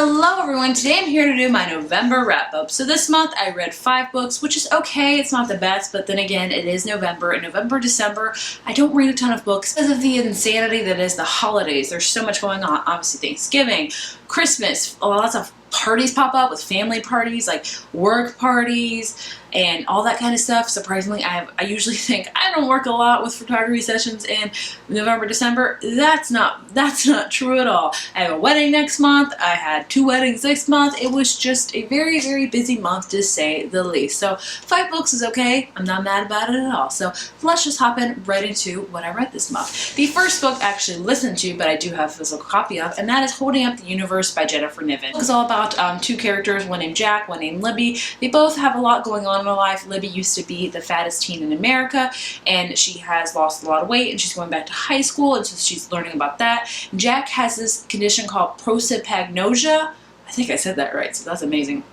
Hello everyone, today I'm here to do my November wrap-up. So this month I read 5 books, which is okay, it's not the best, but then again, it is November, and November, December, I don't read a ton of books because of the insanity that is the holidays. There's so much going on, obviously Thanksgiving, Christmas, lots of parties pop up with family parties, like work parties, and all that kind of stuff. Surprisingly, I usually think I don't work a lot with photography sessions in November, December. That's not true at all. I have a wedding next month. I had 2 weddings this month. It was just a very, very busy month to say the least. So 5 books is okay. I'm not mad about it at all. So let's just hop in right into what I read this month. The first book I actually listened to, but I do have a physical copy of, and that is Holding Up the Universe by Jennifer Niven. It's all about 2 characters, one named Jack, one named Libby. They both have a lot going on in their life. Libby used to be the fattest teen in America, and she has lost a lot of weight, and she's going back to high school, and so she's learning about that. Jack has this condition called prosopagnosia. I think I said that right, so that's amazing.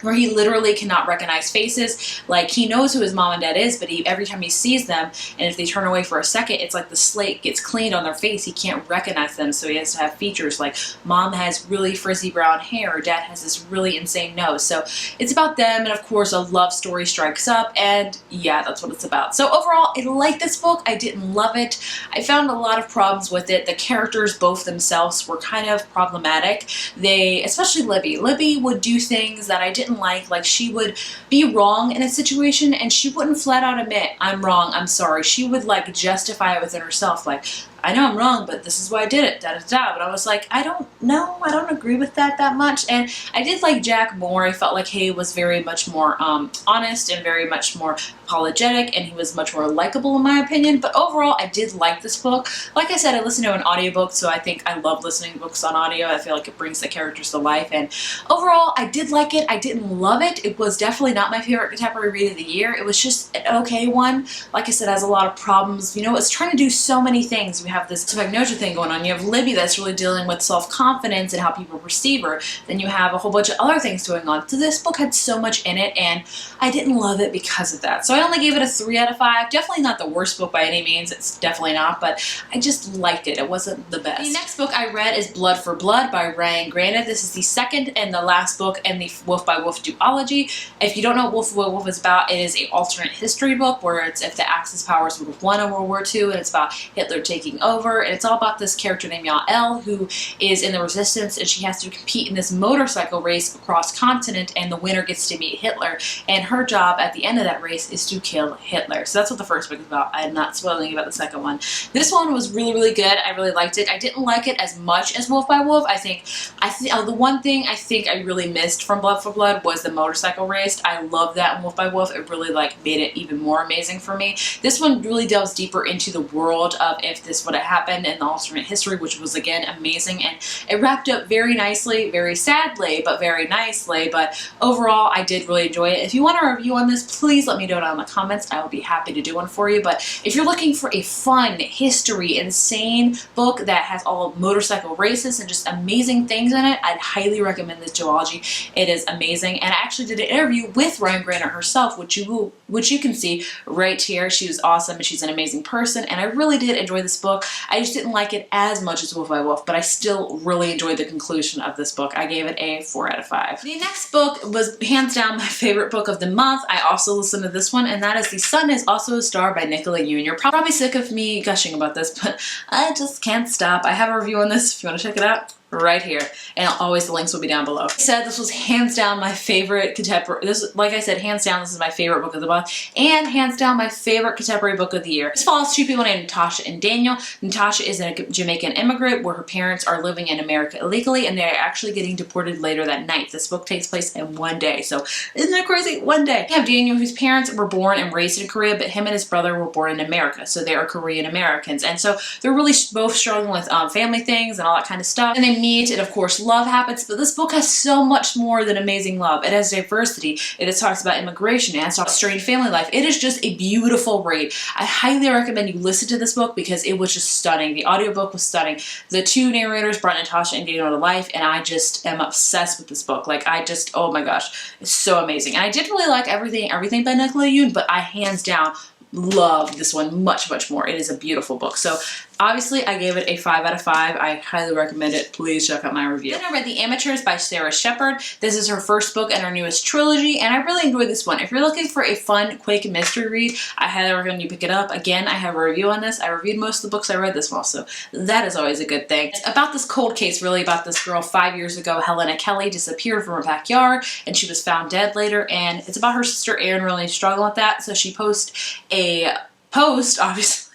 Where he literally cannot recognize faces. Like, he knows who his mom and dad is, but every time he sees them, and if they turn away for a second, it's like the slate gets cleaned on their face. He can't recognize them, so he has to have features like mom has really frizzy brown hair, or dad has this really insane nose. So it's about them, and of course a love story strikes up, and yeah, that's what it's about. So overall, I like this book. I didn't love it. I found a lot of problems with it. The characters, both themselves, were kind of problematic. Especially Libby. Libby would do things that I didn't like she would be wrong in a situation and she wouldn't flat out admit, I'm wrong, I'm sorry. She would like justify it within herself, like, I know I'm wrong, but this is why I did it, da da da. But I was like, I don't know, I don't agree with that much. And I did like Jack more. I felt like he was very much more honest and very much more apologetic, and he was much more likable in my opinion. But overall, I did like this book. Like I said, I listened to an audiobook, so I think I love listening to books on audio. I feel like it brings the characters to life, and overall, I did like it. I didn't love it. It was definitely not my favorite contemporary read of the year. It was just an okay one. Like I said, it has a lot of problems. You know, it's trying to do so many things. We have this prosopagnosia thing going on. You have Libby that's really dealing with self-confidence and how people perceive her. Then you have a whole bunch of other things going on. So this book had so much in it, and I didn't love it because of that. So I only gave it a 3 out of 5. Definitely not the worst book by any means. It's definitely not, but I just liked it. It wasn't the best. The next book I read is Blood for Blood by Ryan Granted. This is the second and the last book in the Wolf by Wolf duology. If you don't know what Wolf by Wolf is about, it is an alternate history book where it's if the Axis powers would have won in World War II, and it's about Hitler taking over, and it's all about this character named Yael who is in the resistance, and she has to compete in this motorcycle race across continent, and the winner gets to meet Hitler, and her job at the end of that race is to kill Hitler. So that's what the first book is about. I'm not spoiling about the second one. This one was really, really good. I really liked it. I didn't like it as much as Wolf by Wolf. I think the one thing I think I really missed from Blood for Blood was the motorcycle race. I love that in Wolf by Wolf. It really like made it even more amazing for me. This one really delves deeper into the world of if this would have happened in the alternate history, which was again amazing, and it wrapped up very nicely, very sadly, but very nicely. But overall, I did really enjoy it. If you want a review on this, please let me know down in the comments. I will be happy to do one for you. But if you're looking for a fun, history, insane book that has all motorcycle races and just amazing things in it, I'd highly recommend this duology. It is amazing, and I actually did an interview with Ryan Granted herself, which you can see right here. She was awesome, and she's an amazing person, and I really did enjoy this book. I just didn't like it as much as Wolf by Wolf, but I still really enjoyed the conclusion of this book. I gave it a 4 out of 5. The next book was hands down my favorite book of the month. I also listened to this one, and that is The Sun Is Also a Star by Nicola Yoon. You're probably sick of me gushing about this, but I just can't stop. I have a review on this if you want to check it out. Right here, and always the links will be down below. Like I said, this was hands down my favorite contemporary. Like I said, hands down, this is my favorite book of the month, and hands down my favorite contemporary book of the year. This follows 2 people named Natasha and Daniel. Natasha is a Jamaican immigrant where her parents are living in America illegally, and they're actually getting deported later that night. This book takes place in one day, so isn't that crazy? One day. We have Daniel, whose parents were born and raised in Korea, but him and his brother were born in America, so they are Korean Americans, and so they're really both struggling with family things and all that kind of stuff. And they meet, and of course love happens, but this book has so much more than amazing love. It has diversity, it talks about immigration, it talks about strained family life. It is just a beautiful read. I highly recommend you listen to this book because it was just stunning. The audiobook was stunning. The 2 narrators brought Natasha and Daniel to life, and I just am obsessed with this book. Like, I just, oh my gosh, it's so amazing. And I did really like everything by Nicola Yoon, but I hands down love this one much more. It is a beautiful book. So Obviously, I gave it a 5 out of 5. I highly recommend it. Please check out my review. Then I read The Amateurs by Sarah Shepard. This is her first book in her newest trilogy, and I really enjoyed this one. If you're looking for a fun, quick mystery read, I highly recommend you pick it up. Again, I have a review on this. I reviewed most of the books I read this month, so that is always a good thing. It's about this cold case, really, about this girl 5 years ago. Helena Kelly disappeared from her backyard, and she was found dead later, and it's about her sister Erin really struggling with that, so she posts a post, obviously,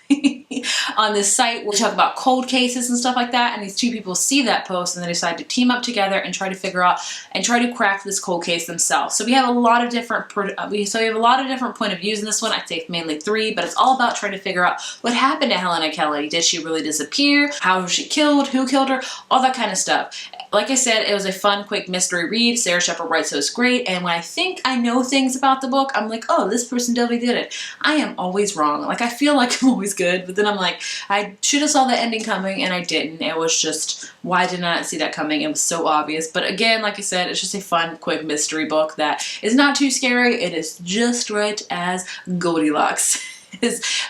on this site where we talk about cold cases and stuff like that, and these two people see that post and they decide to team up together and try to figure out and try to crack this cold case themselves. So we have a lot of different point of views in this one. I'd say mainly 3, but it's all about trying to figure out what happened to Helena Kelly. Did she really disappear? How was she killed? Who killed her? All that kind of stuff. Like I said, it was a fun, quick mystery read. Sarah Shepard writes so it's great, and when I think I know things about the book, I'm like, oh, this person definitely did it. I am always wrong. Like, I feel like I'm always good, but then I'm like, I should have saw the ending coming, and I didn't. It was just, why did I not see that coming? It was so obvious. But again, like I said, it's just a fun, quick mystery book that is not too scary. It is just right as Goldilocks.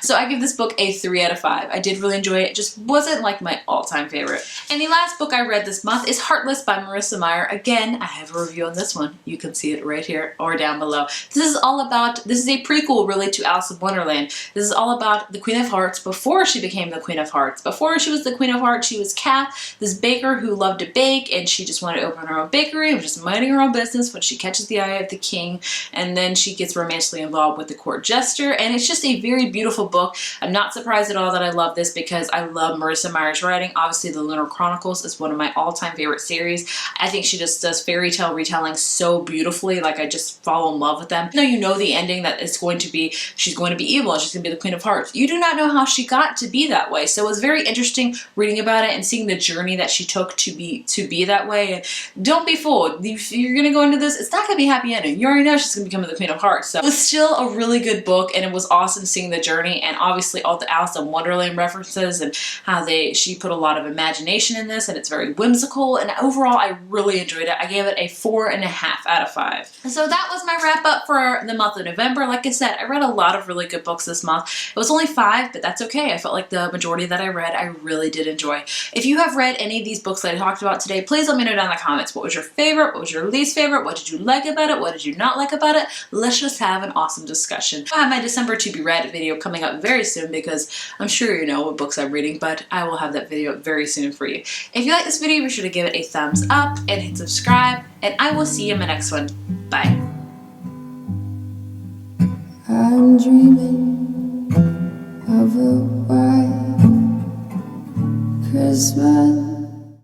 So I give this book a 3 out of 5. I did really enjoy it. It just wasn't like my all-time favorite. And the last book I read this month is Heartless by Marissa Meyer. Again, I have a review on this one. You can see it right here or down below. This is a prequel really to Alice in Wonderland. This is all about the Queen of Hearts before she became the Queen of Hearts. Before she was the Queen of Hearts, she was Kat, this baker who loved to bake, and she just wanted to open her own bakery and was just minding her own business when she catches the eye of the king, and then she gets romantically involved with the court jester, and it's just a very beautiful book. I'm not surprised at all that I love this because I love Marissa Meyer's writing. Obviously, The Lunar Chronicles is one of my all-time favorite series. I think she just does fairy tale retelling so beautifully. Like, I just fall in love with them. Even though you know the ending, that it's going to be, she's going to be evil and she's going to be the Queen of Hearts. You do not know how she got to be that way. So it was very interesting reading about it and seeing the journey that she took to be that way. And don't be fooled. If you're going to go into this, it's not going to be a happy ending. You already know she's going to become the Queen of Hearts. So it was still a really good book, and it was awesome seeing the journey, and obviously all the Alice in Wonderland references and how she put a lot of imagination in this, and it's very whimsical, and overall I really enjoyed it. I gave it a 4.5 out of 5. And so that was my wrap up for the month of November. Like I said, I read a lot of really good books this month. It was only 5, but that's okay. I felt like the majority that I read, I really did enjoy. If you have read any of these books that I talked about today, please let me know down in the comments. What was your favorite? What was your least favorite? What did you like about it? What did you not like about it? Let's just have an awesome discussion. I have my December to be read video coming up very soon because I'm sure you know what books I'm reading, but I will have that video up very soon for you. If you like this video, be sure to give it a thumbs up and hit subscribe, and I will see you in my next one. Bye. I'm dreaming of a white Christmas.